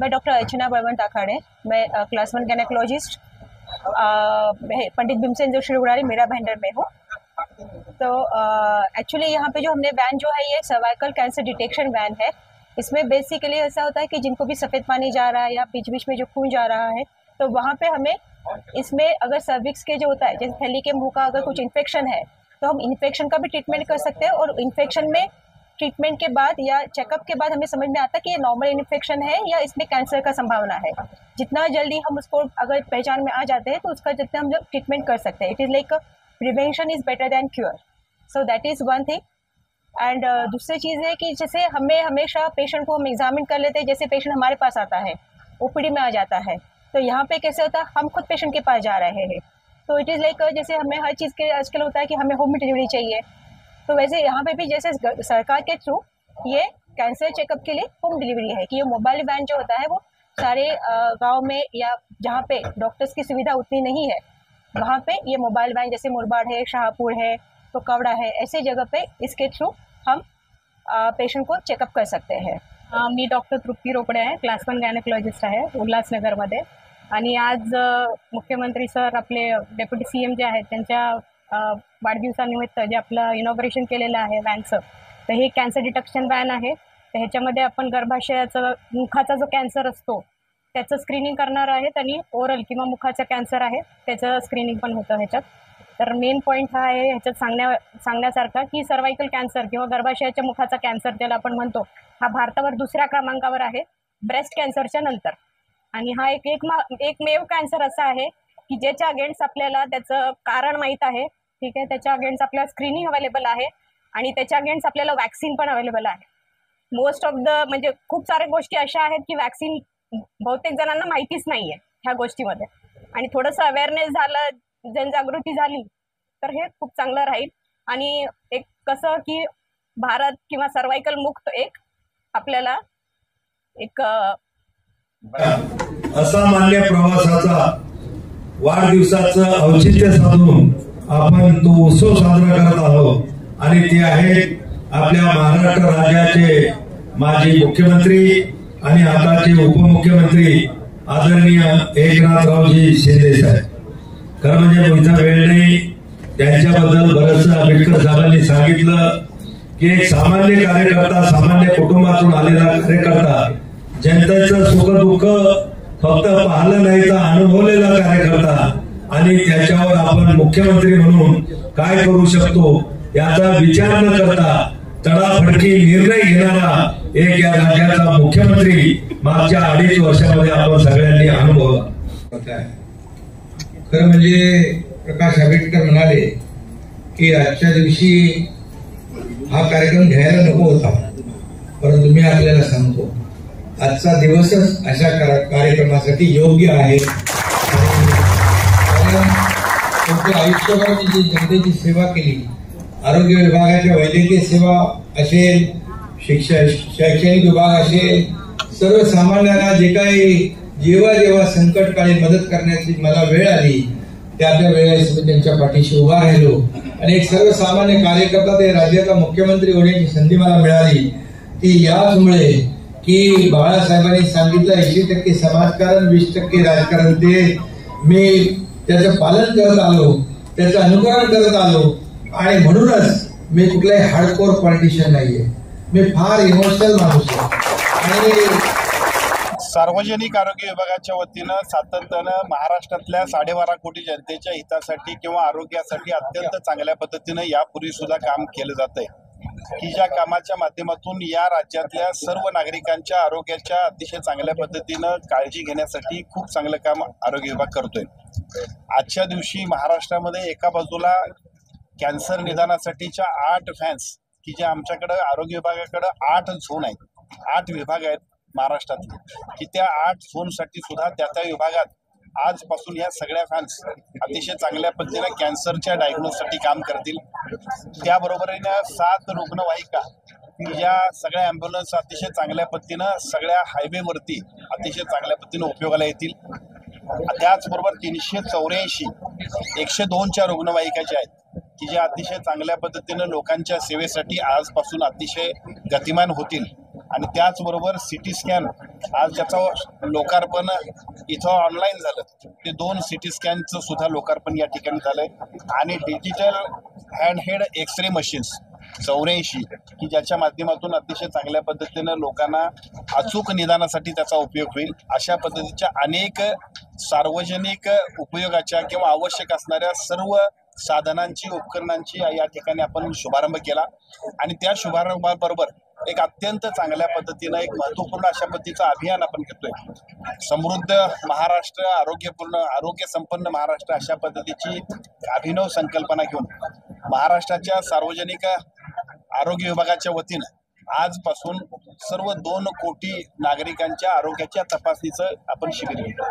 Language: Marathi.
मैं डॉक्टर अर्चना बलवंत आखाड़े, मैं क्लास 1 गैनेकोलॉजिस्ट पंडित भीमसेन जोशी रुड़ारी मीरा भाईंदर में हूँ। तो एक्चुअली यहाँ पे जो हमने वैन जो है ये सर्वाइकल कैंसर डिटेक्शन वैन है। इसमें बेसिकली ऐसा होता है कि जिनको भी सफ़ेद पानी जा रहा है या बीच बीच में जो खून जा रहा है, तो वहाँ पे हमें इसमें अगर सर्विक्स के जो होता है जैसे थैली के मुंह का अगर कुछ इन्फेक्शन है तो हम इन्फेक्शन का भी ट्रीटमेंट कर सकते हैं। और इन्फेक्शन में ट्रीटमेंट के बाद या चेकअप के बाद हमें समझ में आता है कि ये नॉर्मल इन्फेक्शन है या इसमें कैंसर का संभावना है। जितना जल्दी हम उसको अगर पहचान में आ जाते हैं तो उसका जितना हम ट्रीटमेंट कर सकते हैं। It is like prevention is better than cure, so that is one thing. End दूसरी चीज़ है कि जैसे हमें हमेशा पेशेंट को हम एग्जामिन कर लेते हैं। जैसे पेशेंट हमारे पास आता है, ओपीडी में आ जाता है, तो यहाँ पे कैसे होता है हम खुद पेशेंट के पास जा रहे हैं। तो इट इज़ लाइक जैसे हमें हर चीज़ के आजकल होता है कि हमें होम डिलीवरी चाहिए, तो वैसे यहाँ पे भी जैसे सरकार के थ्रू ये कैंसर चेकअप के लिए होम डिलीवरी है कि ये मोबाइल वैन जो होता है वो सारे गांव में या जहाँ पे डॉक्टर्स की सुविधा उतनी नहीं है वहाँ पे ये मोबाइल वैन जैसे मुरबाड है, शाहपुर है, तो कवड़ा है, ऐसे जगह पे इसके थ्रू हम पेशंट को चेकअप कर सकते हैं। मी डॉक्टर तृप्ती रोकडे आहे, क्लास 1 गायनेकोलॉजिस्ट आहे उल्हासनगरमध्ये। आणि आज मुख्यमंत्री सर आपले डेप्युटी CM जे आहेत त्यांच्या वाढदिवसानिमित्त जे आपलं इनॉग्रेशन केलेलं आहे वॅनचं, तर हे कॅन्सर डिटेक्शन वॅन आहे। तर ह्याच्यामध्ये आपण गर्भाशयाचं मुखाचा जो कॅन्सर असतो त्याचं स्क्रीनिंग करणार आहेत आणि ओरल किंवा मुखाचा कॅन्सर आहे त्याचं स्क्रीनिंग पण होतं ह्याच्यात। तर मेन पॉईंट हा आहे ह्याच्यात सांगण्यासारखा की सर्वाइकल कॅन्सर किंवा गर्भाशयाच्या मुखाचा कॅन्सर ज्याला आपण म्हणतो हा भारतावर दुसऱ्या क्रमांकावर आहे ब्रेस्ट कॅन्सरच्या नंतर। आणि हा एकमेव कॅन्सर असा आहे की ज्याच्या अगेन्स्ट आपल्याला त्याचं कारण माहीत आहे, ठीक आहे, त्याच्या अगेन्स्ट आपल्याला स्क्रीनिंग अवेलेबल आहे आणि त्याच्या अगेन्स्ट आपल्याला वॅक्सिन पण अवेलेबल आहे। मोस्ट ऑफ द म्हणजे खूप साऱ्या गोष्टी अशा आहेत की वॅक्सिन बहुतेक जणांना माहितीच नाही आहे ह्या गोष्टीमध्ये, आणि थोडंसं अवेअरनेस झालं, जनजागृती झाली तर हे खूप चांगलं राहील। आणि एक कसं की भारत किंवा सर्वाइकल मुक्त एक आपल्याला एक असामान्य प्रवासाचा वाढदिवसाचं औचित्य साधून आपण तो उत्सव साजरा करत आहोत। आणि ते आहेत आपल्या महाराष्ट्र राज्याचे माजी मुख्यमंत्री आणि आताचे उपमुख्यमंत्री आदरणीय एकनाथरावजी शिंदे साहेब। खरं म्हणजे मोठा वेळ नाही, त्यांच्याबद्दल बरंचसं आंबेडकर साहेबांनी सांगितलं की एक सामान्य कार्यकर्ता, सामान्य कुटुंबातून आलेला कार्यकर्ता, जनतेचं सुख दुःख फक्त पाहिलं नाही तर अनुभवलेला कार्यकर्ता, आणि त्याच्यावर आपण मुख्यमंत्री म्हणून काय करू शकतो याचा विचार न करता तडाफडकी निर्णय घेणारा एक या राज्याचा मुख्यमंत्री मागच्या 2.5 वर्षामध्ये आपण सगळ्यांनी अनुभवला। खरं म्हणजे प्रकाश आंबेडकर म्हणाले की आजच्या दिवशी हा कार्यक्रम घ्यायला नको होता, परंतु मी आपल्याला सांगतो आजचा दिवसच अशा कार्यक्रमासाठी योग्य आहे। आयुष्यभर जी जनतेची सेवा केली, आरोग्य विभागाच्या वैद्यकीय सेवा असेल, शैक्षणिक विभाग असेल, सर्वसामान्यांना जे काही जेव्हा संकटकाळी मदत करण्याची मला वेळ आली त्या वेळेस मी त्यांच्या पाठीशी उभा राहिलो। आणि एक सर्वसामान्य कार्यकर्ता ते राज्याचा मुख्यमंत्री होण्याची संधी मला मिळाली ती याचमुळे की बाळासाहेबांनी सांगितलं 80% समाजकारण 20% राजकारण, ते मी त्याचं पालन करत आलो, त्याचं अनुकरण करत आलो। आणि म्हणूनच मी कुठलाही हार्डकोर पॉलिटिशियन नाहीये, मी फार इमोशनल माणूस आहे। आणि सार्वजनिक आरोग्य विभागाच्या वतीनं सातत्यानं महाराष्ट्रातल्या 12.5 कोटी जनतेच्या हितासाठी किंवा आरोग्यासाठी अत्यंत चांगल्या पद्धतीनं यापूर्वी सुद्धा काम केलं जातंय की ज्या कामाच्या माध्यमातून या राज्यातल्या सर्व नागरिकांच्या आरोग्याच्या अतिशय चांगल्या पद्धतीनं काळजी घेण्यासाठी खूप चांगलं काम आरोग्य विभाग करतोय। आजच्या दिवशी महाराष्ट्रामध्ये एका बाजूला कॅन्सर निदानासाठीच्या 8 व्हॅन्स की ज्या आमच्याकडे आरोग्य विभागाकडे 8 झोन आहेत, 8 विभाग आहेत महाराष्ट्रातले, की त्या 8 झोनसाठी सुद्धा त्या विभागात आजपासून या सगळ्या व्हॅन्स अतिशय चांगल्या पद्धतीने कॅन्सरच्या डायग्नोजसाठी काम करतील। त्याबरोबरीनं 7 रुग्णवाहिका या सगळ्या ॲम्ब्युलन्स अतिशय चांगल्या पद्धतीनं सगळ्या हायवेवरती अतिशय चांगल्या पद्धतीने उपयोगाला येतील। त्याचबरोबर 384 102च्या रुग्णवाहिका ज्या आहेत की ज्या अतिशय चांगल्या पद्धतीने लोकांच्या सेवेसाठी आजपासून अतिशय गतिमान होतील आणि त्याचबरोबर सिटी स्कॅन आज ज्याचं लोकार्पण इथं ऑनलाईन झालं, ते 2 सिटी स्कॅनचं सुद्धा लोकार्पण या ठिकाणी झालंय आणि डिजिटल हँडहेल्ड एक्सरे मशीन्स 84 की ज्याच्या माध्यमातून अतिशय चांगल्या पद्धतीनं लोकांना अचूक निदानासाठी त्याचा उपयोग होईल, अशा पद्धतीच्या अनेक सार्वजनिक उपयोगाच्या किंवा आवश्यक असणाऱ्या सर्व साधनांची उपकरणांची या ठिकाणी आपण शुभारंभ केला आणि त्या शुभारंभाबरोबर एक अत्यंत चांगल्या पद्धतीनं एक महत्वपूर्ण अशा पद्धतीचं अभियान आपण घेतोय, समृद्ध महाराष्ट्र, आरोग्य संपन्न महाराष्ट्र अशा पद्धतीची अभिनव संकल्पना घेऊन महाराष्ट्राच्या सार्वजनिक आरोग्य विभागाच्या वतीनं आजपासून सर्व 2 कोटी नागरिकांच्या आरोग्याच्या तपासणीचं आपण शिबिर घेतो।